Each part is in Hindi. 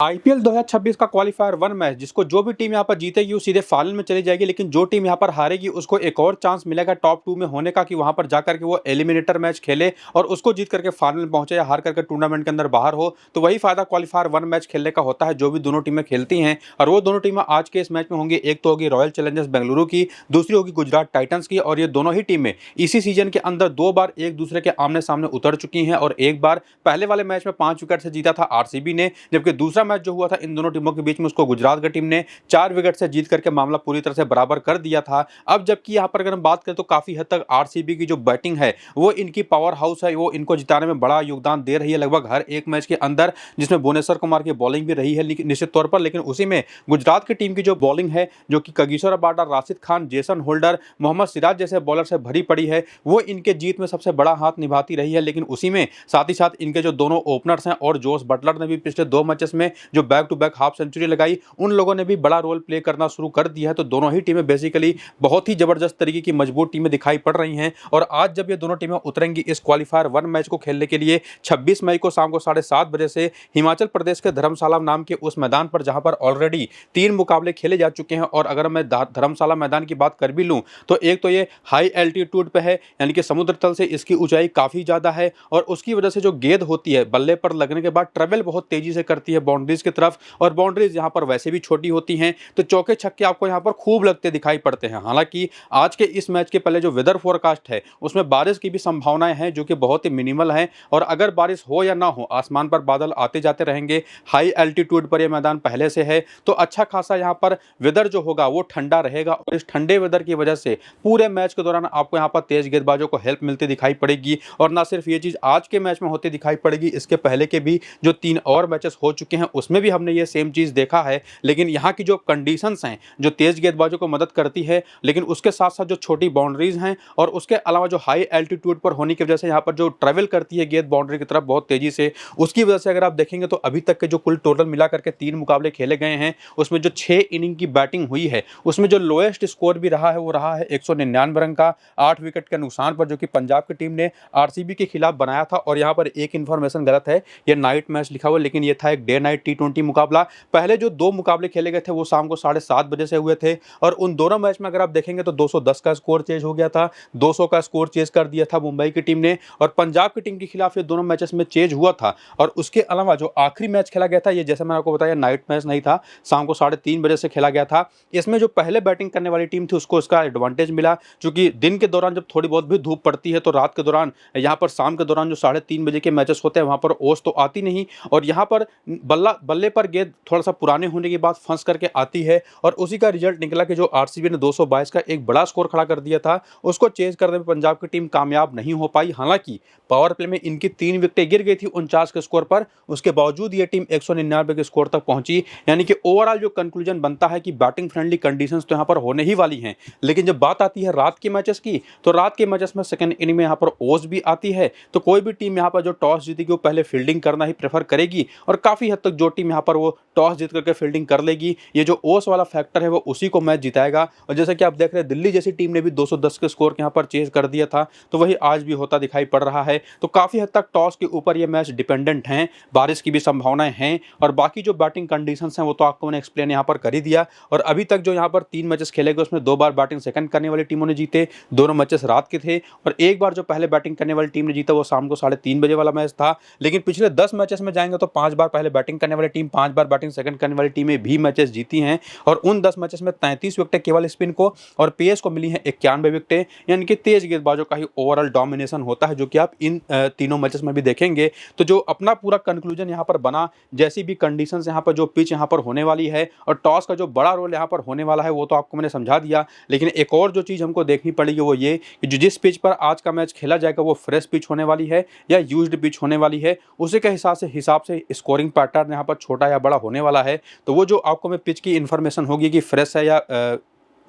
आईपीएल 2026 का क्वालीफायर 1 मैच जिसको जो भी टीम यहाँ पर जीतेगी वो सीधे फाइनल में चली जाएगी, लेकिन जो टीम यहाँ पर हारेगी उसको एक और चांस मिलेगा टॉप 2 में होने का कि वहां पर जाकर के वो एलिमिनेटर मैच खेले और उसको जीत करके फाइनल में पहुंचे या हार करके टूर्नामेंट के अंदर बाहर हो। तो वही फायदा क्वालीफायर 1 मैच खेलने का होता है जो भी दोनों टीमें खेलती हैं। और वो दोनों टीमें आज के इस मैच में होंगी, एक तो होगी रॉयल चैलेंजर्स बेंगलुरु की, दूसरी होगी गुजरात टाइटंस की। और ये दोनों ही टीमें इसी सीजन के अंदर 2 बार एक दूसरे के आमने सामने उतर चुकी हैं और एक बार पहले वाले मैच में 5 विकेट से जीता था आरसीबी ने, जबकि दूसरा मैच जो हुआ था इन दोनों टीमों के बीच में उसको गुजरात की टीम ने 4 विकेट से जीत करके मामला पूरी तरह से बराबर कर दिया था। अब जबकि यहां पर अगर हम बात करें तो काफी हद तक आरसीबी की जो बैटिंग है वो इनकी पावर हाउस है, वो इनको जिताने में बड़ा योगदान दे रही है लगभग हर एक मैच के अंदर, जिसमें भुवनेश्वर कुमार की बॉलिंग भी रही है निश्चित तौर पर। लेकिन उसी में गुजरात की टीम की जो बॉलिंग है, जो कि Kagiso Rabada, Rashid Khan, Jason Holder, Mohammed Siraj जैसे बॉलर से भरी पड़ी है, वो इनके जीत में सबसे बड़ा हाथ निभाती रही है। लेकिन उसी में साथ ही साथ इनके जो दोनों ओपनर्स हैं और जोस बटलर ने भी पिछले 2 मैचेस में जो back to back half century लगाई, उन लोगों ने भी बड़ा रोल प्ले करना शुरू कर दिया है। तो दोनों ही टीमें बेसिकली बहुत ही जबरदस्त तरीके की मजबूत टीमें दिखाई पड़ रही हैं। और आज जब ये दोनों टीमें उतरेंगी इस क्वालीफायर 1 मैच को खेलने के लिए 26 मई को शाम को 7:30 बजे से हिमाचल प्रदेश के धर्मशाला नाम के उस मैदान पर, जहां पर ऑलरेडी 3 मुकाबले खेले जा चुके हैं। और अगर मैं धर्मशाला मैदान की बात कर भी लूं तो एक तो ये हाई एल्टीट्यूड पे है, यानी कि समुद्र तल से इसकी ऊंचाई काफी ज्यादा है और उसकी वजह से जो गेंद होती है बल्ले पर लगने के बाद ट्रेवल बहुत तेजी से करती है बाउंड्रीज की तरफ, और बाउंड्रीज यहां पर वैसे भी छोटी होती हैं, तो चौके छक्के आपको यहां पर खूब लगते दिखाई पड़ते हैं। हालांकि आज के इस मैच के पहले जो वेदर फोरकास्ट है उसमें बारिश की भी संभावनाएं हैं जो कि बहुत ही मिनिमल है। और अगर बारिश हो या ना हो, आसमान पर बादल आते जाते रहेंगे, हाई एल्टीट्यूड पर यह मैदान पहले से है, तो अच्छा खासा यहां पर वेदर जो होगा वो ठंडा रहेगा। और इस ठंडे वेदर की वजह से पूरे मैच के दौरान आपको यहां पर तेज गेंदबाजों को हेल्प मिलती दिखाई पड़ेगी। और ना सिर्फ ये चीज आज के मैच में होती दिखाई पड़ेगी, इसके पहले के भी जो 3 और मैचेस हो चुके हैं उसमें भी हमने ये सेम चीज देखा है। लेकिन यहाँ की जो कंडीशंस हैं जो तेज गेंदबाजों को मदद करती है, लेकिन उसके साथ साथ जो छोटी बाउंड्रीज हैं और उसके अलावा जो हाई एल्टीट्यूड पर होने की वजह से यहाँ पर जो ट्रेवल करती है गेंद बाउंड्री की तरफ बहुत तेजी से, उसकी वजह से अगर आप देखेंगे तो अभी तक के जो कुल टोटल मिला करके 3 मुकाबले खेले गए हैं उसमें जो 6 इनिंग की बैटिंग हुई है उसमें जो लोएस्ट स्कोर भी रहा है वो रहा है 199 रन का 8 विकेट के नुकसान पर, जो कि पंजाब की टीम ने आरसीबी के खिलाफ बनाया था। और यहाँ पर एक इन्फॉर्मेशन गलत है, ये नाइट मैच लिखा हुआ, लेकिन ये था एक डे नाइट T20 मुकाबला। पहले जो 2 मुकाबले खेले गए थे वो शाम को 7:30 बजे से हुए थे और उन दोनों मैच में अगर आप देखेंगे तो 210 का स्कोर चेज हो गया था, 200 का स्कोर चेज कर दिया था मुंबई की टीम ने, और पंजाब की टीम के खिलाफ ये दोनों मैचेस में चेज हुआ था। और उसके अलावा जो आखिरी मैच खेला गया था, ये जैसे मैंने आपको बताया नाइट मैच नहीं था, शाम को 3:30 बजे से खेला गया था। इसमें जो पहले बैटिंग करने वाली टीम थी उसको इसका एडवांटेज मिला, क्योंकि दिन के दौरान जब थोड़ी बहुत भी धूप पड़ती है तो रात के दौरान यहाँ पर शाम के दौरान जो 3:30 बजे के मैचेस होते हैं वहां पर ओस तो आती नहीं, और यहाँ पर बल्ले पर गेंद थोड़ा सा पुराने होने के बाद फंस करके आती है। और उसी का रिजल्ट निकला कि जो आरसीबी ने 222 का एक बड़ा स्कोर खड़ा कर दिया था, उसको चेज करने में पंजाब की टीम कामयाब नहीं हो पाई। हालांकि पावर प्ले में इनकी 3 विकेटें गिर गई थी 49 के स्कोर पर, उसके बावजूद ये टीम 199 के स्कोर तक पहुंची। यानी कि ओवरऑल जो कंक्लूजन बनता है कि बैटिंग फ्रेंडली कंडीशंस तो यहाँ पर होने ही वाली हैं। लेकिन जब बात आती है रात के मैचेस की, तो रात के मैचेस में सेकंड इनिंग में यहाँ पर ओस भी आती है, तो कोई भी टीम यहाँ पर जो टॉस जीतेगी वो पहले फील्डिंग करना ही प्रेफर करेगी, और काफी हद तक जो टीम यहाँ पर वो टॉस जीत करके फील्डिंग कर लेगी, ये जो ओस वाला फैक्टर है वो उसी को मैच जिताएगा। और जैसे कि आप देख रहे हैं दिल्ली जैसी टीम ने भी 210 के स्कोर के यहाँ पर चेज कर दिया था, तो वही आज भी होता दिखाई पड़ रहा है। तो काफी हद तक टॉस के ऊपर ये मैच डिपेंडेंट हैं, बारिश की भी संभावनाएं हैं, और बाकी जो बैटिंग कंडीशंस हैं वो तो आपको मैंने एक्सप्लेन यहाँ पर कर ही दिया। और अभी तक जो यहाँ पर 3 मैचेस खेले गए उसमें 2 बार बैटिंग सेकंड करने वाली टीमों ने जीते, दोनों मैचेस रात के थे, और एक बार जो पहले बैटिंग करने वाली टीम ने जीता वो शाम को 3:30 बजे वाला मैच था। लेकिन पिछले 10 मैचेस में जाएंगे तो 5 बार पहले बैटिंग करने वाली टीम, 5 बार बैटिंग सेकंड करने वाली टीमें भी मैचेस जीती हैं, और उन 10 मैचेस में 33 विकेटें केवल स्पिन को और पेस को मिली हैं 91 विकेटें, यानी कि तेज गेंदबाजों का ही ओवरऑल डोमिनेशन होता है, जो कि आप इन तीनों मैचेस में भी देखेंगे। तो जो अपना पूरा कंक्लूजन यहाँ पर बना, जैसी भी कंडीशंस यहाँ पर, जो पिच यहाँ पर होने वाली है और टॉस का जो बड़ा रोल यहाँ पर होने वाला है, वो तो आपको मैंने समझा दिया। लेकिन एक और जो चीज़ हमको देखनी पड़ेगी वो ये कि जिस पिच पर आज का मैच खेला जाएगा वो फ्रेश पिच होने वाली है या यूज्ड पिच होने वाली है, उसी के हिसाब से स्कोरिंग पैटर्न यहाँ पर छोटा या बड़ा होने वाला है। तो वो जो आपको मैं पिच की इन्फॉर्मेशन होगी कि फ्रेश है या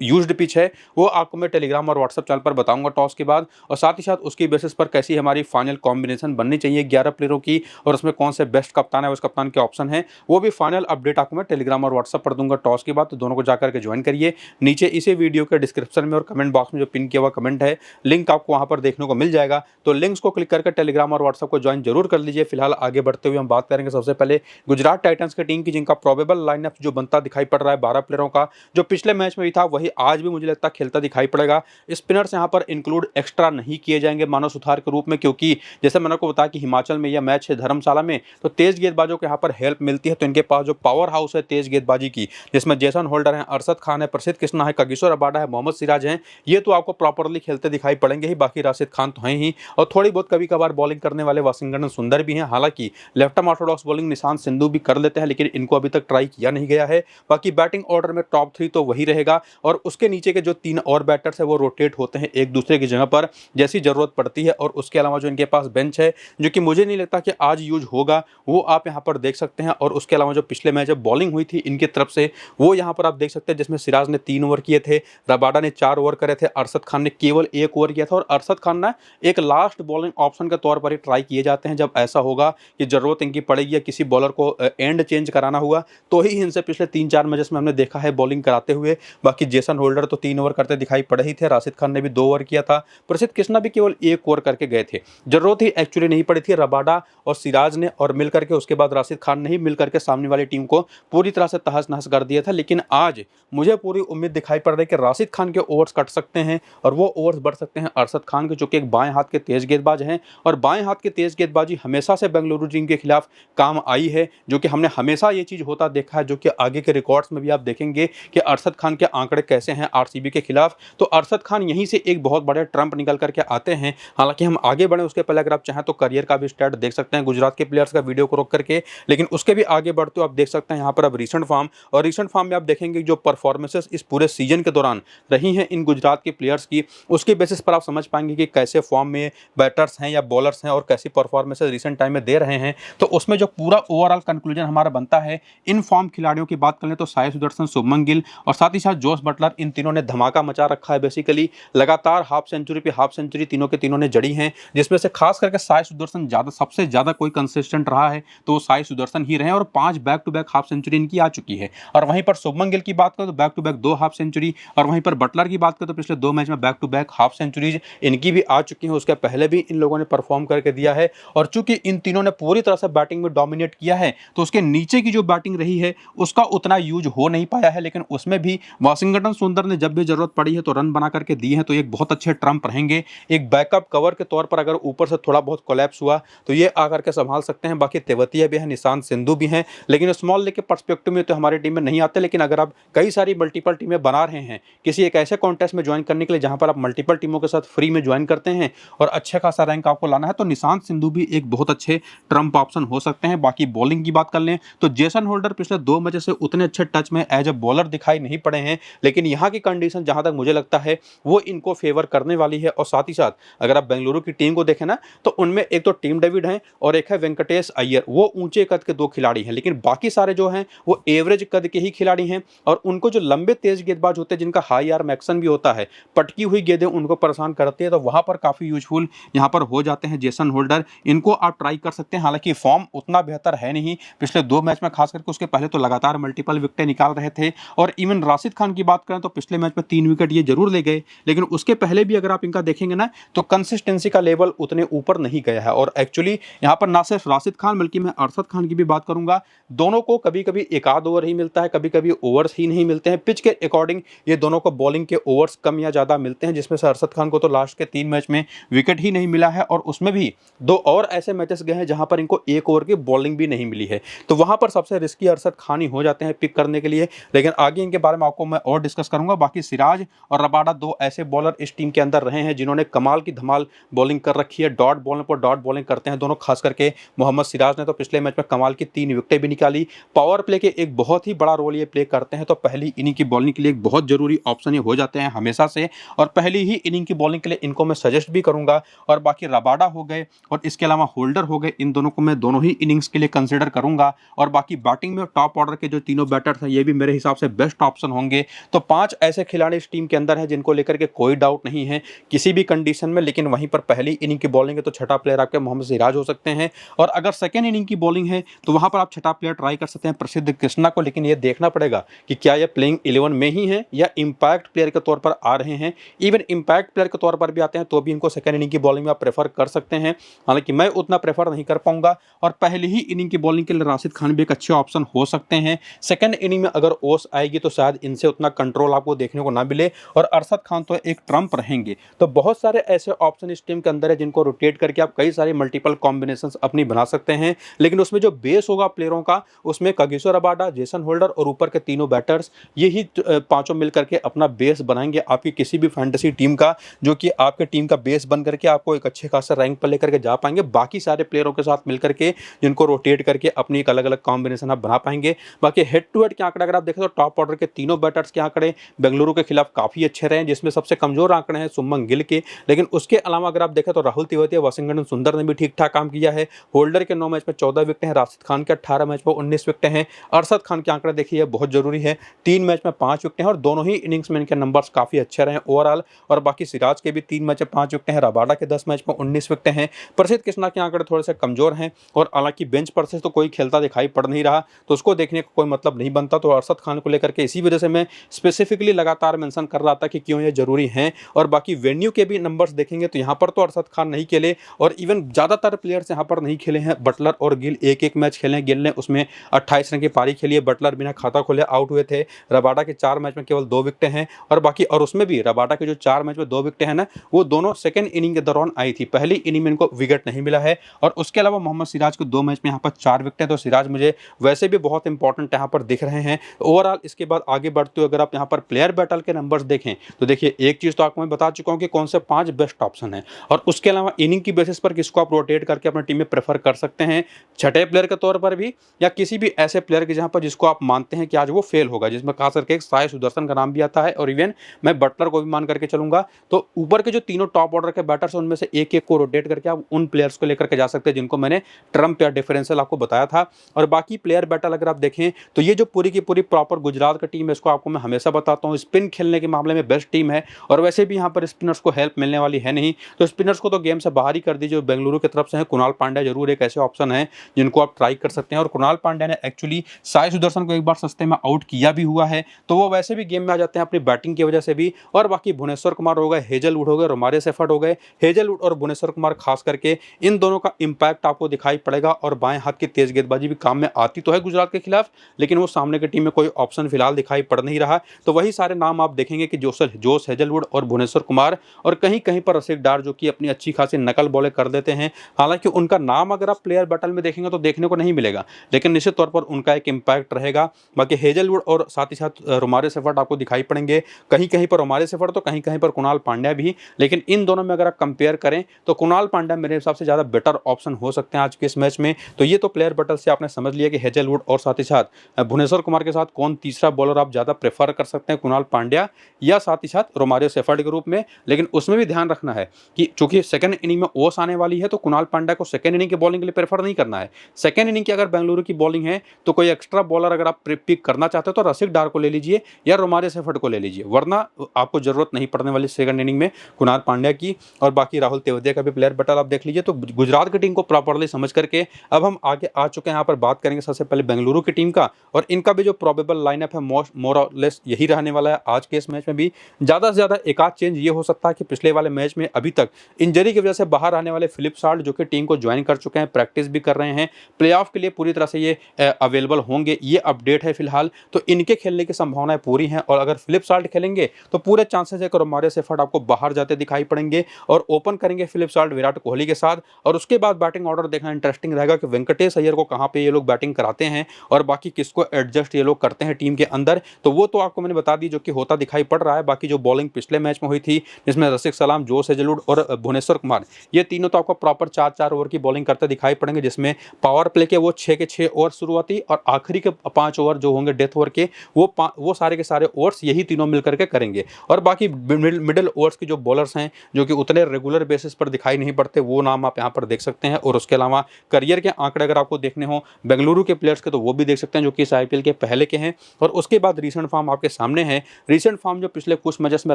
यूज्ड पिच है वो आपको मैं टेलीग्राम और व्हाट्सएप चैनल पर बताऊंगा टॉस के बाद, और साथ ही साथ उसकी बेसिस पर कैसी हमारी फाइनल कॉम्बिनेशन बननी चाहिए 11 प्लेयरों की, और उसमें कौन से बेस्ट कप्तान है, उस कप्तान के ऑप्शन है, वो भी फाइनल अपडेट आपको मैं टेलीग्राम और व्हाट्सएप पर दूंगा टॉस के बाद। तो दोनों को जाकर के ज्वाइन करिए। नीचे इसी वीडियो के डिस्क्रिप्शन में और कमेंट बॉक्स में जो पिन किया हुआ कमेंट है, लिंक आपको वहां पर देखने को मिल जाएगा। तो लिंक्स को क्लिक करके टेलीग्राम और व्हाट्सएप को ज्वाइन जरूर कर लीजिए। फिलहाल आगे बढ़ते हुए हम बात करेंगे सबसे पहले गुजरात टाइटंस की टीम की, जिनका प्रोबेबल लाइनअप जो बनता दिखाई पड़ रहा है 12 प्लेयरों का, जो पिछले मैच में भी था वही आज भी मुझे लगता है खेलता दिखाई पड़ेगा। स्पिनर्स यहाँ पर इंक्लूड एक्स्ट्रा नहीं किए जाएंगे मानव सुधार के रूप में, क्योंकि जैसे मैंने आपको बताया कि हिमाचल में यह मैच है धर्मशाला में, तो तेज गेंदबाजों को यहाँ पर हेल्प मिलती है। तो इनके पास जो पावर हाउस है तेज गेंदबाजी की, जिसमें जेसन होल्डर है, अरशद खान है, प्रसिद्ध कृष्णा है, कागिसो रबाडा है, मोहम्मद सिराज हैं, ये तो आपको प्रॉपरली खेलते दिखाई पड़ेंगे ही। बाकी राशिद खान तो हैं ही, और थोड़ी बहुत कभी कभार बॉलिंग करने वाले वाशिंगटन सुंदर भी हैं। हालांकि left arm Orthodox bowling Nishant Sindhu भी कर लेते हैं, लेकिन इनको अभी तक ट्राई किया नहीं गया है। बाकी बैटिंग ऑर्डर में टॉप 3 तो वही रहेगा, और उसके नीचे के जो 3 और बैटर्स है वो रोटेट होते हैं एक दूसरे की जगह पर जैसी जरूरत पड़ती है। और उसके अलावा जो इनके पास बेंच है, जो कि मुझे नहीं लगता कि आज यूज होगा, वो आप यहाँ पर देख सकते हैं। और उसके अलावा जो पिछले मैच में बॉलिंग हुई थी इनकी तरफ से, वो यहाँ पर आप देख सकते हैं, जिसमें सिराज ने 3 ओवर किए थे, रबाडा ने 4 ओवर करे थे, अरशद खान ने केवल 1 ओवर किया था। और अरशद खान ना एक लास्ट बॉलिंग ऑप्शन के तौर पर ही ट्राई किए जाते हैं, जब ऐसा होगा कि जरूरत इनकी पड़ेगी या किसी बॉलर को एंड चेंज कराना हुआ, तो ही इनसे पिछले 3-4 मैचेस में हमने देखा है बॉलिंग कराते हुए। बाकी जेसन होल्डर तो 3 ओवर करते दिखाई पड़े ही थे, राशिद खान ने भी 2 ओवर किया था, प्रसिद्ध कृष्णा भी केवल 1 ओवर करके गए थे। जरूरत ही एक्चुअली नहीं पड़ी थी, रबाडा और सिराज ने और मिल करके, उसके बाद राशिद खान ने ही मिल करके सामने वाली टीम को पूरी तरह से तहस नहस कर दिया था। लेकिन आज मुझे पूरी उम्मीद दिखाई पड़ रही है कि राशिद खान के ओवर्स कट सकते हैं और वो ओवर्स बढ़ सकते हैं अरशद खान के, जो कि एक बाएं हाथ के तेज गेंदबाज हैं। और बाएं हाथ के तेज गेंदबाजी हमेशा से बेंगलुरु टीम के खिलाफ काम आई है, जो कि हमने हमेशा ये चीज होता देखा है, जो कि आगे के रिकॉर्ड्स में भी आप देखेंगे कि अरशद खान के आंकड़े कैसे हैं आरसीबी के खिलाफ। तो अरशद खान यहीं से एक बहुत बड़े ट्रम्प निकल करके आते हैं। हालांकि हम आगे बढ़े उसके पहले अगर आप चाहें तो करियर का भी स्टैट देख सकते हैं गुजरात के प्लेयर्स का वीडियो को रोक करके, लेकिन उसके भी आगे बढ़ते हुए आप देख सकते हैं यहाँ पर अब रीसेंट फॉर्म, और रीसेंट फॉर्म में आप देखेंगे जो परफॉर्मेंसेस इस पूरे सीजन के दौरान रही हैं इन गुजरात के प्लेयर्स की, उसके बेसिस पर आप समझ पाएंगे कि कैसे फॉर्म में बैटर्स हैं या बॉलर्स हैं और कैसी परफॉर्मेंसेस रिसेंट टाइम में दे रहे हैं। तो उसमें जो पूरा ओवरऑल कंक्लूजन हमारा बनता है, इन फॉर्म खिलाड़ियों की बात करें तो साई सुदर्शन, शुभमन गिल और साथ ही साथ जोस बटलर, इन तीनों ने धमाका मचा रखा है। बेसिकली लगातार हाफ सेंचुरी पे हाफ सेंचुरी तीनों के तीनों ने जड़ी हैं, जिसमें से खास करके साई सुदर्शन सबसे ज्यादा कोई कंसिस्टेंट रहा है तो वो साई सुदर्शन ही रहे, और 5 back to back half century इनकी आ चुकी है। और वहीं पर शुभमन गिल की बात करें तो back to back 2 half century, और वहीं पर बटलर की बात करें तो पिछले 2 मैच में back to back half centuries इनकी भी आ चुकी हैं। उसके पहले भी इन लोगों ने परफॉर्म करके दिया है, और चूंकि इन तीनों ने पूरी तरह से बैटिंग में डोमिनेट किया है, तो उसके नीचे की जो बैटिंग रही है उसका उतना यूज हो नहीं पाया है। लेकिन उसमें भी वाशिंगटन सुंदर ने जब भी जरूरत पड़ी है तो रन बना करके दिए हैं, तो एक बहुत अच्छे ट्रम्प रहेंगे। एक बैकअप कवर के तौर पर अगर ऊपर से थोड़ा बहुत कोलैप्स हुआ तो ये आकर के संभाल सकते हैं। बाकी तेवतिया भी है, निशांत सिंधु भी हैं, लेकिन स्मॉल लीग के पर्सपेक्टिव में तो हमारी टीम में नहीं आते। लेकिन अगर आप कई सारी मल्टीपल टीमें बना रहे हैं किसी एक ऐसे कॉन्टेस्ट में ज्वाइन करने के लिए जहां पर आप मल्टीपल टीमों के साथ फ्री में ज्वाइन करते हैं और अच्छा खासा रैंक आपको लाना है, तो निशांत सिंधु भी एक बहुत अच्छे ट्रम्प ऑप्शन हो सकते हैं। बाकी बॉलिंग की बात कर लें तो जेसन होल्डर पिछले 2 मैच से उतने अच्छे टच में एज ए बॉलर दिखाई नहीं पड़े हैं, लेकिन यहाँ की कंडीशन जहां तक मुझे लगता है वो इनको फेवर करने वाली है। और साथ ही साथ अगर आप बेंगलुरु की टीम को देखें ना, तो उनमें एक तो टीम डेविड है और एक है वेंकटेश अय्यर, वो ऊंचे कद के 2 खिलाड़ी हैं, लेकिन बाकी सारे जो हैं वो एवरेज कद के ही खिलाड़ी हैं। और उनको जो लंबे तेज गेंदबाज होते हैं जिनका हाई आर्म एक्शन भी होता है, पटकी हुई गेंदें उनको परेशान करती है, तो वहां पर काफी यूजफुल यहाँ पर हो जाते हैं जेसन होल्डर। इनको आप ट्राई कर सकते हैं। हालांकि फॉर्म उतना बेहतर है नहीं पिछले 2 मैच में, खास करके उसके पहले तो लगातार मल्टीपल विकेटें निकाल रहे थे। और इवन राशिद खान की बात करें तो पिछले मैच में 3 विकेट ये जरूर ले गए, लेकिन उसके पहले भी अगर आप इनका देखेंगे ना तो कंसिस्टेंसी का लेवल उतने ऊपर नहीं गया है। और एक्चुअली यहाँ पर ना सिर्फ राशिद खान बल्कि मैं अरशद खान की भी बात करूंगा, दोनों को कभी कभी एक आध ओवर ही मिलता है, कभी कभी ओवर्स ही नहीं मिलते हैं। पिच के अकॉर्डिंग ये दोनों को बॉलिंग के ओवर्स कम या ज्यादा मिलते हैं, जिसमें से अरशद खान को तो लास्ट के 3 मैच में विकेट ही नहीं मिला है, और उसमें भी 2 और ऐसे मैचेस गए हैं जहां पर इनको 1 ओवर की बॉलिंग भी नहीं मिली है। तो वहां पर सबसे रिस्की अरशद खान ही हो जाते हैं पिक करने के लिए, लेकिन आगे इनके बारे में आपको मैं और डिस्कस करूंगा। बाकी सिराज और रबाडा 2 ऐसे बॉलर इस टीम के अंदर रहे हैं जिन्होंने कमाल की धमाल बॉलिंग कर रखी है, डॉट बॉल पर डॉट बॉलिंग करते हैं दोनों। खास करके मोहम्मद सिराज ने तो पिछले मैच में कमाल की 3 विकेटें भी निकाली। पावर प्ले के एक बहुत ही बड़ा रोल ये प्ले करते हैं, तो पहली इनिंग की बॉलिंग के लिए एक बहुत जरूरी ऑप्शन ये हो जाते हैं हमेशा से, और पहली ही इनिंग की बॉलिंग के लिए इनको मैं सजेस्ट भी करूंगा। और बाकी रबाडा हो गए और इसके अलावा होल्डर हो गए, इन दोनों को मैं दोनों ही इनिंग्स के लिए कंसिडर करूंगा। और बाकी बैटिंग में टॉप ऑर्डर के जो तीनों बैटर्स हैं ये भी मेरे हिसाब से बेस्ट ऑप्शन होंगे। तो 5 ऐसे खिलाड़ी इस टीम के अंदर हैं जिनको लेकर के कोई डाउट नहीं है किसी भी कंडीशन में। लेकिन वहीं पर पहली इनिंग की बॉलिंग है तो छठा प्लेयर आपके मोहम्मद सिराज हो सकते हैं, और अगर सेकंड इनिंग की बॉलिंग है तो वहां पर आप छठा प्लेयर ट्राई कर सकते हैं प्रसिद्ध कृष्णा को। लेकिन ये देखना पड़ेगा कि क्या ये प्लेइंग 11 में ही है या इंपैक्ट प्लेयर के तौर पर आ रहे हैं। इवन इंपैक्ट प्लेयर के तौर पर भी आते हैं तो भी इनको सेकंड इनिंग की बॉलिंग में आप प्रेफर कर सकते हैं, हालांकि मैं उतना प्रेफर नहीं कर पाऊंगा। और पहली ही इनिंग की बॉलिंग के लिए राशिद खान भी एक अच्छे ऑप्शन हो सकते हैं। सेकंड इनिंग में अगर ओस आएगी तो शायद इनसे उतना कंट्रोल आपको देखने को ना मिले, और अरशद खान तो एक ट्रम्प रहेंगे। तो बहुत सारे ऐसे ऑप्शन इस टीम के अंदर है जिनको रोटेट करके आप कई सारे मल्टीपल कॉम्बिनेशंस अपनी बना सकते हैं। लेकिन उसमें जो बेस होगा प्लेयरों का, उसमें कागिसो रबाडा, जेसन होल्डर और ऊपर के तीनों बैटर्स, यही पांचों मिलकर के अपना बेस बनाएंगे आपकी किसी भी फैंटेसी टीम का, जो कि आपके टीम का बेस बन करके आपको एक अच्छे खासा रैंक पर लेकर के जा पाएंगे बाकी सारे प्लेयरों के साथ मिलकर के, जिनको रोटेट करके अपनी एक अलग अलग कॉम्बिनेशन आप बना पाएंगे। बाकी हेड टू हेड के आंकड़े अगर आप देखें तो टॉप ऑर्डर के तीनों बैटर्स के आंकड़े बेंगलुरु के खिलाफ काफी अच्छे रहे, जिसमें सबसे कमजोर आंकड़े हैं सुमन गिल के। लेकिन उसके अलावा अगर आप देखें तो राहुल तिवारी, वाशिंगटन सुंदर ने भी ठीक ठाक काम किया है। होल्डर के 9 मैच में 14 विकेट हैं, राशिद खान के 18 मैच में 19 विकेट हैं। अरशद खान के आंकड़े देखिए बहुत जरूरी है, 3 मैच में 5 विकेट हैं और दोनों ही इनिंग्स में इनके नंबर्स काफी अच्छे रहे ओवरऑल। और बाकी सिराज के भी 3 मैच में 5 विकेट हैं, रबाडा के 10 मैच में 19 विकेट हैं। प्रसिद्ध कृष्णा के आंकड़े थोड़े से कमजोर हैं, और हालांकि बेंच पर से तो कोई खेलता दिखाई पड़ नहीं रहा, तो उसको देखने का कोई मतलब नहीं बनता। तो अरशद खान को लेकर के इसी वजह से मैं स्पेसिफिकली लगातार मेंशन कर रहा था कि क्यों ये जरूरी है। और बाकी वेन्यू के भी नंबर्स देखेंगे तो यहाँ पर तो अरशद खान नहीं खेले, और इवन ज्यादातर प्लेयर्स यहाँ पर नहीं खेले हैं। बटलर और गिल एक एक मैच खेले, गिल ने उसमें 28 रन की पारी खेली है, बटलर बिना खाता खोले आउट हुए थे। रबाडा के 4 मैच में केवल 2 विकेटें हैं, और बाकी और उसमें भी रबाडा के जो 4 मैच में 2 विकेटें हैं ना, वो दोनों सेकंड इनिंग के दौरान आई थी, पहली इनिंग में इनको विकेट नहीं मिला है। और उसके अलावा मोहम्मद सिराज को 2 मैच में यहाँ पर 4 विकेट, तो सिराज मुझे वैसे भी बहुत इंपॉर्टेंट यहाँ पर दिख रहे हैं ओवरऑल। इसके बाद आगे बढ़ते हुए अगर आप यहाँ पर प्लेयर बैटल के नंबर्स देखें तो देखिए, एक चीज तो आपको मैं बता चुका हूँ कि कौन से 5 बेस्ट ऑप्शन है, और उसके अलावा इनिंग की बेसिस पर किसको आप रोटेट करके अपनी टीम में प्रेफर कर सकते हैं, छठे प्लेयर के तौर पर भी, या किसी भी ऐसे प्लेयर के जहां पर जिसको आप मानते हैं कि आज वो फेल होगा, जिसमें खास करके एक साई सुदर्शन का नाम भी आता है, और इवन मैं बटलर को भी मान करके चलूंगा। तो ऊपर के जो तीनों टॉप ऑर्डर के बैटर्स हैं उनमें से एक एक को रोटेट करके आप उन प्लेयर्स को लेकर के जा सकते हैं जिनको मैंने ट्रम्प या डिफरेंशियल आपको बताया था। और बाकी प्लेयर बैटल अगर आप देखें तो ये जो पूरी की पूरी प्रॉपर गुजरात का टीम है, इसको आपको मैं हमेशा बताता हूँ स्पिन खेलने के मामले में बेस्ट टीम है, और वैसे भी यहाँ पर स्पिनर्स को हेल्प मिलने वाली है नहीं, तो स्पिनर्स को तो गेम से बाहर ही कर दीजिए। बेंगलुरु की तरफ से है कुणाल पांड्या जरूर एक ऐसे ऑप्शन है जिनको आप ट्राई कर सकते हैं, और कुणाल पांड्या ने एक्चुअली साई सुदर्शन को एक बार सस्ते में आउट किया भी हुआ है, तो वो वैसे भी गेम में आ जाते हैं अपनी बैटिंग की वजह से भी। और बाकी भुवनेश्वर कुमार हो गए, हेजलवुड हो गए, रोमारियो सेफर्ड हो गए। हेजलवुड और भुवनेश्वर कुमार खास करके इन दोनों का इंपैक्ट आपको दिखाई पड़ेगा, और बाएं हाथ की तेज गेंदबाजी भी काम में आती तो है गुजरात के खिलाफ, लेकिन वो सामने की टीम में कोई ऑप्शन फिलहाल दिखाई पड़ नहीं रहा। तो वही सारे नाम आप देखेंगे कि जोश हेजलवुड और भुवनेश्वर कुमार, और कहीं कहीं पर रसिक डार जो कि अपनी अच्छी खासी नकल बॉलें कर देते हैं। हालांकि उनका नाम अगर आप प्लेयर बैटल में देखेंगे तो देखने को नहीं मिलेगा, लेकिन निश्चित तौर पर उनका एक इंपैक्ट रहेगा। बाकी हेजलवुड और साथ ही साथ रोमारियो सेफर्ड आपको दिखाई पड़ेंगे, कहीं कहीं पर रोमारियो सेफर्ड तो कहीं कहीं पर कुणाल पांड्या भी। लेकिन इन दोनों में अगर आप कंपेयर करें तो कुणाल पांड्या मेरे हिसाब से ज्यादा बेटर ऑप्शन हो सकते हैं आज के इस मैच में। तो ये तो प्लेयर बैटल से आपने समझ लिया कि हेजलवुड और साथ ही साथ भुवनेश्वर कुमार के साथ कौन तीसरा बॉलर आप ज्यादा प्रेफर कर सकते हैं, कुणाल पांड्या या साथ ही साथ रोमारियो सेफर्ड के रूप में। लेकिन उसमें भी ध्यान रखना है कि चूंकि सेकंड इनिंग में ओस आने वाली है, तो कुणाल पांड्या को सेकंड इनिंग की बॉलिंग के लिए प्रेफर नहीं करना है। सेकंड इनिंग की अगर बेंगलुरु की बॉलिंग है तो कोई एक्स्ट्रा बॉलर अगर आप पिक करना चाहते हो तो रसिक डार को ले लीजिए या रोमारियो सेफर्ड को ले लीजिए, वरना आपको जरूरत नहीं पड़ने वाली सेकंड इनिंग में कुणाल पांड्या की। और बाकी राहुल तेवतिया का भी प्लेयर बैटल आप देख लीजिए। तो गुजरात की टीम को प्रॉपरली समझ करके अब हम आगे आ चुके हैं, यहाँ पर बात करेंगे सबसे पहले बेंगलुरु की टीम का, और इनका भी जो प्रोबेबल लाइनअप है मोर और लेस यही रहने वाला है। आज के इस मैच में भी ज्यादा से ज्यादा एक आध चेंज ये हो सकता है कि पिछले वाले मैच में अभी तक इंजरी की वजह से बाहर आने वाले फिलिप साल्ट जो कि टीम को ज्वाइन कर चुके हैं, प्रैक्टिस भी कर रहे हैं, प्लेऑफ के लिए पूरी तरह से ये अवेलेबल होंगे, ये अपडेट है फिलहाल। तो इनके खेलने की संभावनाएं पूरी हैं, और अगर फिलिप साल्ट खेलेंगे तो पूरे चांसेस है कि रोमारियो सेफर्ड आपको बाहर जाते दिखाई पड़ेंगे, और ओपन करेंगे फिलिप साल्ट विराट कोहली के साथ। और उसके बाद बैटिंग ऑर्डर देखना इंटरेस्टिंग रहेगा कि वेंकटेश अय्यर को कहां पे ये लोग बैटिंग कराते हैं, और बाकी किसको एडजस्ट ये लोग करते हैं टीम के अंदर। तो वो तो आपको मैंने बता दी जो कि होता दिखाई पड़ रहा है। बाकी जो बॉलिंग पिछले मैच में हुई थी जिसमें रसिक सलाम, जोश हेजलवुड और भुवनेश्वर कुमार, ये तीनों तो आपको प्रॉपर 4-4 ओवर की बॉलिंग करते दिखाई पड़ेंगे, जिसमें पावर प्ले के वो 6 के 6 ओवर शुरुआती और आखिरी के 5 ओवर जो होंगे डेथ ओवर के, वो सारे के सारे ओवर्स यही तीनों मिलकर के करेंगे। और बाकी मिडिल ओवर्स की जो बॉलर्स हैं जो कि उतने रेगुलर बेसिस पर दिखाई नहीं पड़ते, वो नाम आप यहाँ पर देख सकते हैं। और उसके अलावा करियर के आंकड़े अगर आपको देखने हो बेंगलुरु के प्लेयर्स के, तो वो भी देख सकते हैं जो कि इस IPL के पहले के हैं। और उसके बाद रीसेंट फॉर्म आपके सामने है। रिसेंट फॉर्म जो पिछले कुछ मैचेस में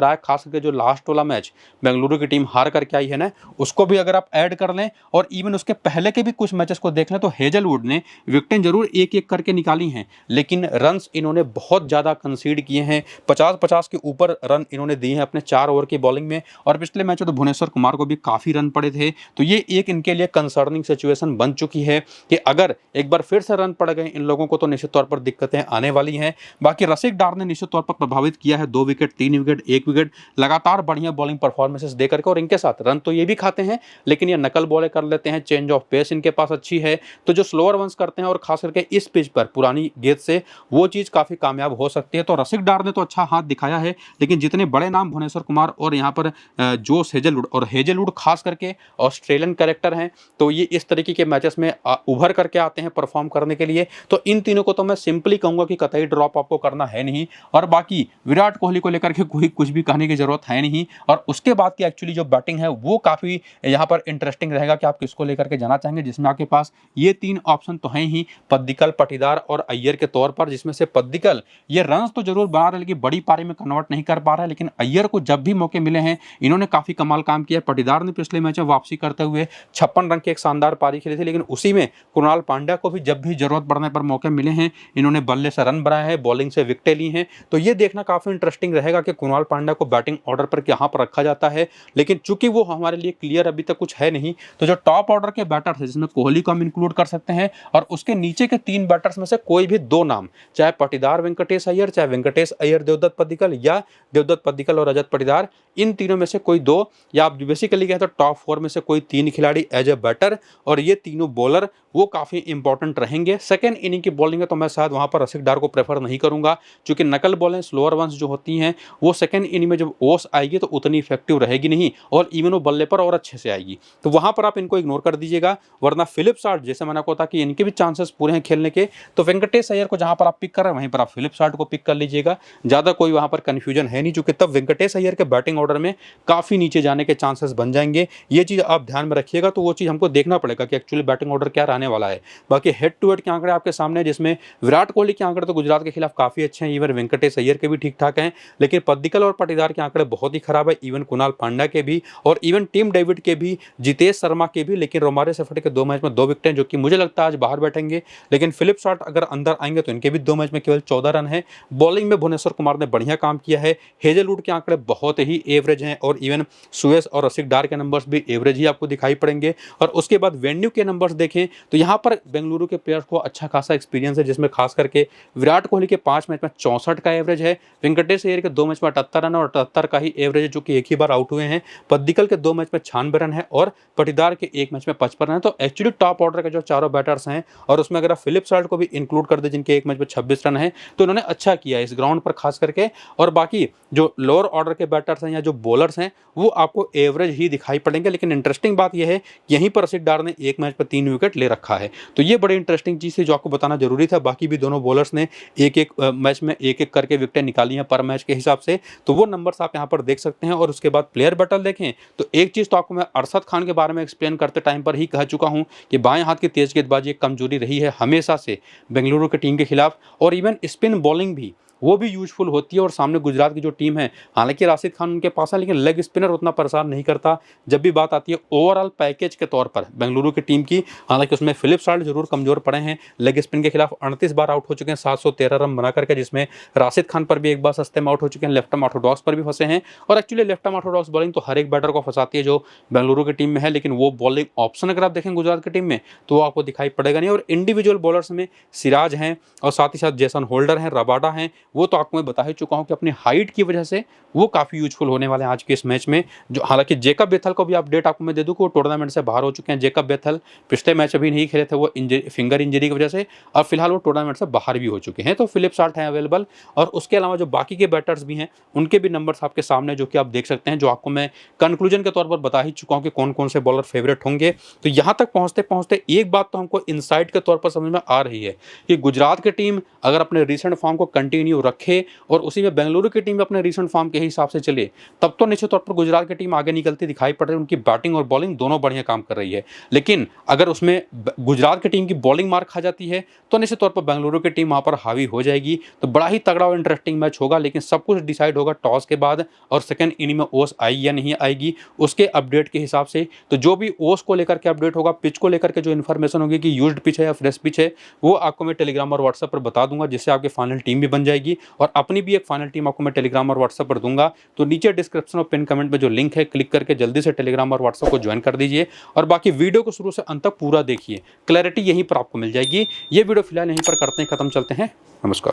रहा है, खास करके जो लास्ट वाला मैच बेंगलुरु की टीम हार करके आई है ना, उसको भी अगर आप ऐड कर लें और इवन उसके पहले के भी कुछ मैचेस को देख लें तो हेजलवुड ने विकेटें जरूर एक एक करके निकाली हैं, लेकिन रन्स इन्होंने बहुत ज़्यादा कंसीड किए हैं। 50-50 के ऊपर रन इन्होंने दिए हैं अपने 4 ओवर की बॉलिंग में, और पिछले मैच में तो भुवनेश्वर कुमार को भी काफ़ी रन पड़े थे। तो ये एक इनके लिए कंसर्निंग सिचुएशन बन चुकी है कि अगर एक बार फिर से रन पड़ गए इन लोगों को तो निश्चित तौर पर दिक्कतें आने वाली हैं। बाकी रसिक डार ने निश्चित तौर पर प्रभावित किया है, 2 विकेट, 3 विकेट, 1 विकेट, लगातार बढ़िया बॉलिंग परफॉर्मेंसेस देकर के, और इनके साथ रन तो ये भी खाते हैं लेकिन ये नकल बॉलें कर लेते हैं, चेंज ऑफ पेस इनके पास अच्छी है। तो जो स्लोअर वंस करते हैं और खास करके इस पिच पर पुरानी गेंद से, वो चीज़ काफ़ी कामयाब हो सकती है। तो रसिक डार ने तो अच्छा हाथ दिखाया है, लेकिन जितने बड़े नाम भुवनेश्वर कुमार और यहाँ पर जोश हेजलवुड, और हेजलवुड खास करके ऑस्ट्रेलियन कैरेक्टर हैं, तो ये इस तरीके के मैचेस में उभर करके आते हैं परफॉर्म करने के लिए। तो इन तीनों को तो मैं सिंपली कहूंगा कि कतई ड्रॉप आपको करना है नहीं। और बाकी विराट कोहली को लेकर के कोई कुछ भी कहने की जरूरत है नहीं। और उसके बाद की एक्चुअली जो बैटिंग है वो काफ़ी यहाँ पर इंटरेस्टिंग रहेगा कि आप किसको लेकर के जाना चाहेंगे, जिसमें आपके पास ये 3 ऑप्शन तो हैं ही, पद्दिकल, पाटीदार और अय्यर के तौर पर, जिसमें से पद्दिकल ये रन्स तो जरूर बना रहे लेकिन बड़ी पारी में कन्वर्ट नहीं कर पा रहा है, लेकिन अय्यर को जब भी मौके मिले हैं इन्होंने काफ़ी कमाल काम किया। पाटीदार ने पिछले मैच में वापसी करते हुए 56 रन की एक शानदार पारी खेली थी, लेकिन उसी में कृणाल पांड्या को भी जब भी जरूरत पड़ने पर मौके मिले हैं इन्होंने बल्ले से रन बनाए हैं, बॉलिंग से विकेटें ली हैं। तो ये देखना काफ़ी इंटरेस्टिंग रहेगा कि कृणाल पांड्या को बैटिंग ऑर्डर पर कहाँ पर रखा जाता है, लेकिन चूंकि वो हमारे लिए क्लियर अभी तक कुछ है नहीं, तो जो टॉप ऑर्डर के बैटर्स हैं जिसमें कोहली को हम इंक्लूड कर सकते हैं, और उसके नीचे के 3 बैटर्स में से कोई भी 2 नाम, चाहे पाटीदार वेंकटेश अय्यर, चाहे वेंकटेश अय्यर देवदत्त पद्दिकल, या देवदत्त पद्दिकल और रजत पाटीदार, इन तीनों में से कोई 2, या आप बेसिकली कहें तो टॉप 4 में से कोई 3 खिलाड़ी एज ए बैटर, और ये तीनों बॉलर वो काफ़ी इंपॉर्टेंट रहेंगे। सेकंड इनिंग की बॉलिंग है तो मैं शायद वहाँ पर रसिक डार को प्रेफर नहीं करूँगा, क्योंकि नकल बॉलें, स्लोअर वंस जो होती हैं वो सेकंड इनिंग में जब ओस आएगी तो उतनी इफेक्टिव रहेगी नहीं, और इवन वो बल्ले पर और अच्छे से आएगी, तो वहाँ पर आप इनको इग्नोर कर दीजिएगा। वरना फिलिप सार्ट, जैसे मैंने कहा था कि इनके भी चांसेस पूरे हैं खेलने के, तो वेंकटेश अय्यर को जहाँ पर आप पिक कर रहे हैं वहीं पर आप फिलिप सार्ट को पिक कर लीजिएगा, ज़्यादा कोई वहाँ पर कन्फ्यूजन है नहीं, चूँकि तब वेंकटेश अय्यर के बैटिंग ऑर्डर में काफ़ी नीचे जाने के चांसेस बन जाएंगे। ये चीज़ आप ध्यान में रखिएगा, तो वो चीज़ हमको देखना पड़ेगा कि एक्चुअली बैटिंग ऑर्डर क्या रहने वाला है। बाकी हेड टू हेड के आंकड़े आपके सामने, जिसमें विराट कोहली के आंकड़े तो गुजरात के खिलाफ काफ़ी अच्छे हैं, इवन वेंकटेश अय्यर के भी ठीक ठाक हैं, लेकिन पद्दिकल और पाटीदार के आंकड़े बहुत ही खराब है, इवन कुणाल पांड्या के भी, और इवन टीम डेविड के भी, जितेश शर्मा के भी। लेकिन रोमारियो सेफर्ट के 2 मैच में 2 विकेटें, जो कि मुझे लगता है आज बाहर बैठेंगे, लेकिन फिलिप सार्ट अगर अंदर आएंगे तो इनके भी 2 मैच में केवल 14 रन है। बॉलिंग में भुवनेश्वर कुमार ने बढ़िया काम किया है। हेजलवुड के आंकड़े बहुत ही एवरेज हैं, और इवन सुयस और रसिक डार के नंबर्स भी एवरेज ही आपको दिखाई पड़ेंगे। और उसके बाद वेन्यू के नंबर्स देखें तो यहाँ पर बेंगलुरु के प्लेयर्स को अच्छा खासा एक्सपीरियंस है, जिसमें खास करके विराट कोहली के 5 मैच में 64 का एवरेज है, वेंकटेश अय्यर के 2 मैच में 78 रन और 78 का ही एवरेज है, जो कि एक ही बार आउट हुए हैं। पद्दिकल के 2 मैच में 96 रन है, और पाटीदार के 1 मैच में 55 रन है। तो एक्चुअली टॉप ऑर्डर के जो चारों बैटर्स हैं, और उसमें अगर आप फिलिप सार्ट को भी इंक्लूड कर दे जिनके 1 मैच में 26 रन है, तो उन्होंने अच्छा किया इस ग्राउंड पर खास करके। और बाकी जो लोअर ऑर्डर के बैटर्स हैं या जो बॉलर्स हैं वो आपको एवरेज ही दिखाई पड़ेंगे। लेकिन इंटरेस्टिंग बात यह है यहीं पर रसिक डार ने 1 मैच पर 3 विकेट ले रखा है, तो ये बड़ी इंटरेस्टिंग चीज़ थी जो आपको बताना जरूरी था। बाकी भी दोनों बॉलर्स ने एक एक मैच में एक एक करके विकेटें निकाली हैं पर मैच के हिसाब से, तो वो नंबर्स आप यहाँ पर देख सकते हैं। और उसके बाद प्लेयर बैटल देखें तो एक चीज़ तो आपको मैं अरशद खान के बारे में एक्सप्लेन करते टाइम पर ही कह चुका हूँ कि बाएं हाथ की तेज गेंदबाजी एक कमजोरी रही है हमेशा से बेंगलुरु की टीम के खिलाफ, और इवन स्पिन बॉलिंग भी वो भी यूजफुल होती है। और सामने गुजरात की जो टीम है, हालांकि राशिद खान उनके पास है, लेकिन लेग स्पिनर उतना परेशान नहीं करता जब भी बात आती है ओवरऑल पैकेज के तौर पर बेंगलुरु की टीम की। हालांकि उसमें फिलिप सार्ट जरूर कमजोर पड़े हैं, लेग स्पिन के खिलाफ 38 बार आउट हो चुके हैं 713 रन बना करके, जिसमें राशिद खान पर भी एक बार सस्ते में आउट हो चुके हैं, लेफ्ट आर्म ऑर्थोडॉक्स पर भी फंसे हैं। और actually left arm Orthodox bowling तो हर एक बैटर को फंसाती है जो बेंगलुरु की टीम में है, लेकिन वो बॉलिंग ऑप्शन अगर आप देखें गुजरात की टीम में तो वो आपको दिखाई पड़ेगा नहीं। और इंडिविजुअल बॉलर्स में सिराज हैं और साथ ही साथ जेसन होल्डर हैं, रबाडा हैं, वो तो आपको मैं बता चुका हूं कि अपनी हाइट की वजह से वो काफी यूजफुल होने वाले हैं आज के इस मैच में। जो हालांकि जेकब बेथल को भी अपडेट आपको मैं दे दूं कि वो टूर्नामेंट से बाहर हो चुके हैं। जेकब बेथल पिछले मैच अभी नहीं खेले थे, वो फिंगर इंजरी की वजह से, और फिलहाल वो टूर्नामेंट से बाहर भी हो चुके हैं। तो फिलिप सार्ट हैं अवेलेबल, और उसके अलावा जो बाकी के बैटर्स भी हैं उनके भी नंबर्स आपके सामने जो कि आप देख सकते हैं, जो आपको मैं कंक्लूजन के तौर पर बता ही चुका हूं कि कौन कौन से बॉलर फेवरेट होंगे। तो यहां तक पहुंचते पहुंचते एक बात तो हमको इनसाइट के तौर पर समझ में आ रही है कि गुजरात की टीम अगर अपने रिसेंट फॉर्म को कंटिन्यू रखे और उसी में बेंगलुरु की टीम अपने रीसेंट फॉर्म के हिसाब से चले, तब तो निश्चित तौर पर गुजरात की टीम आगे निकलती दिखाई पड़ रही है। उनकी बैटिंग और बॉलिंग दोनों बढ़िया काम कर रही है। लेकिन अगर उसमें गुजरात की टीम की बॉलिंग मार खा जाती है तो निश्चित तौर पर बेंगलुरु की टीम वहाँ पर हावी हो जाएगी। तो बड़ा ही तगड़ा और इंटरेस्टिंग मैच होगा, लेकिन सब कुछ डिसाइड होगा टॉस के बाद और सेकंड इनिंग में ओस आई या नहीं आएगी उसके अपडेट के हिसाब से। तो जो भी ओस को लेकर के अपडेट होगा, पिच को लेकर के जो इन्फॉर्मेशन होगी कि यूज्ड पिच है या फ्रेश पिच है, वो आपको मैं टेलीग्राम और व्हाट्सएप पर बता दूंगा, जिससे आपकी फाइनल टीम भी बन जाएगी। और अपनी भी एक फाइनल टीम आपको मैं टेलीग्राम और व्हाट्सएप पर दूंगा। तो नीचे डिस्क्रिप्शन और पिन कमेंट में जो लिंक है, क्लिक करके जल्दी से टेलीग्राम और व्हाट्सएप को ज्वाइन कर दीजिए और बाकी वीडियो को शुरू से अंत तक पूरा देखिए, क्लैरिटी यहीं पर आपको मिल जाएगी। ये वीडियो फिलहाल यहीं पर करते हैं खत्म, चलते हैं, नमस्कार।